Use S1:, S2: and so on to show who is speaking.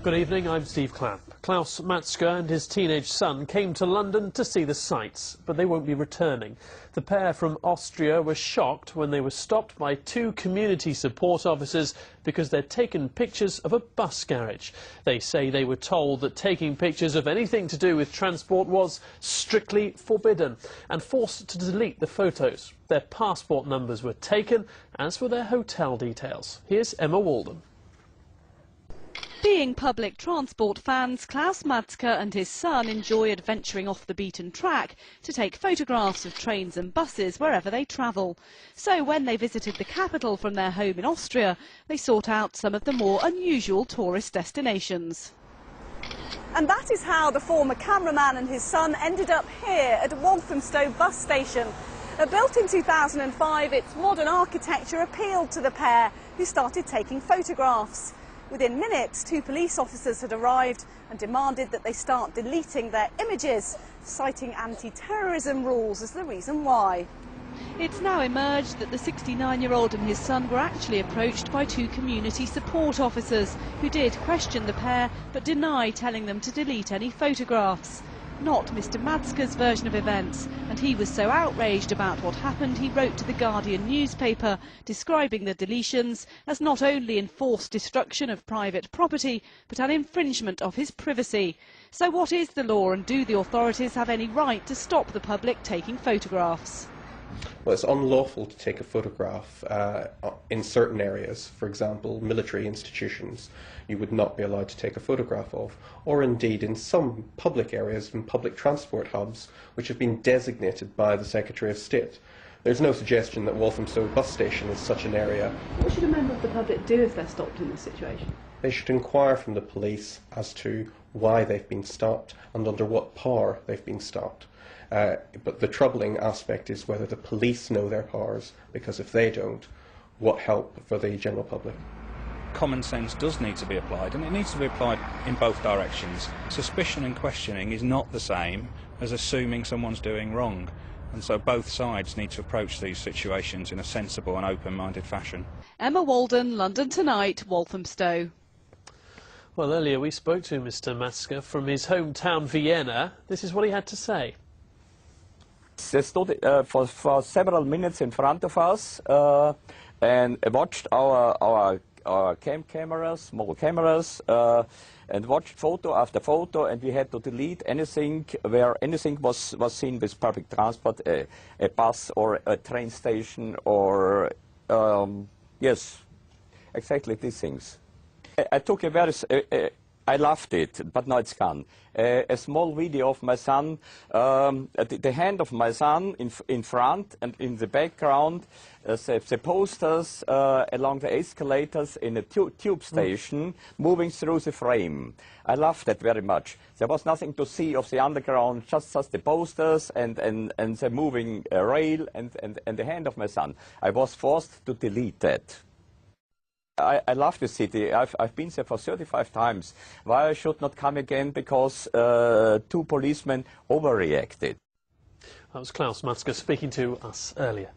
S1: Good evening, I'm Steve Clapp. Klaus Matzke and his teenage son came to London to see the sights, but they won't be returning. The pair from Austria were shocked when they were stopped by two community support officers because they'd taken pictures of a bus garage. They say they were told that taking pictures of anything to do with transport was strictly forbidden and forced to delete the photos. Their passport numbers were taken, as were their hotel details. Here's Emma Walden.
S2: Being public transport fans, Klaus Matzke and his son enjoy adventuring off the beaten track to take photographs of trains and buses wherever they travel. So when they visited the capital from their home in Austria, they sought out some of the more unusual tourist destinations.
S3: And that is how the former cameraman and his son ended up here at Walthamstow bus station. Built in 2005, its modern architecture appealed to the pair, who started taking photographs. Within minutes, two police officers had arrived and demanded that they start deleting their images, citing anti-terrorism rules as the reason why.
S2: It's now emerged that the 69-year-old and his son were actually approached by two community support officers who did question the pair but deny telling them to delete any photographs. Not Mr. Matzke's version of events, and he was so outraged about what happened he wrote to the Guardian newspaper describing the deletions as not only enforced destruction of private property but an infringement of his privacy. So what is the law, and do the authorities have any right to stop the public taking photographs?
S4: Well, it's unlawful to take a photograph in certain areas. For example, military institutions you would not be allowed to take a photograph of, or indeed in some public areas and public transport hubs which have been designated by the Secretary of State. There's no suggestion that Walthamstow bus station is such an area.
S2: What should a member of the public do if they're stopped in this situation?
S4: They should inquire from the police as to why they've been stopped and under what power they've been stopped. But the troubling aspect is whether the police know their powers, because if they don't, what help for the general public?
S5: Common sense does need to be applied, and it needs to be applied in both directions. Suspicion and questioning is not the same as assuming someone's doing wrong, and so both sides need to approach these situations in a sensible and open-minded fashion.
S2: Emma Walden, London Tonight, Walthamstow.
S1: Well, earlier we spoke to Mr. Matzke from his hometown Vienna. This is what he had to say.
S6: They stood for several minutes in front of us and watched our cameras, small cameras, and watched photo after photo, and we had to delete anything where anything was seen with public transport, a bus or a train station, or yes, exactly these things. I took a very I loved it, but now it's gone. A small video of my son, the hand of my son in front, and in the background, the posters along the escalators in a tube station moving through the frame. I loved that very much. There was nothing to see of the underground, just the posters and the moving rail and the hand of my son. I was forced to delete that. I love the city. I've been there for 35 times. Why I should not come again? Because two policemen overreacted.
S1: That was Klaus Matzke speaking to us earlier.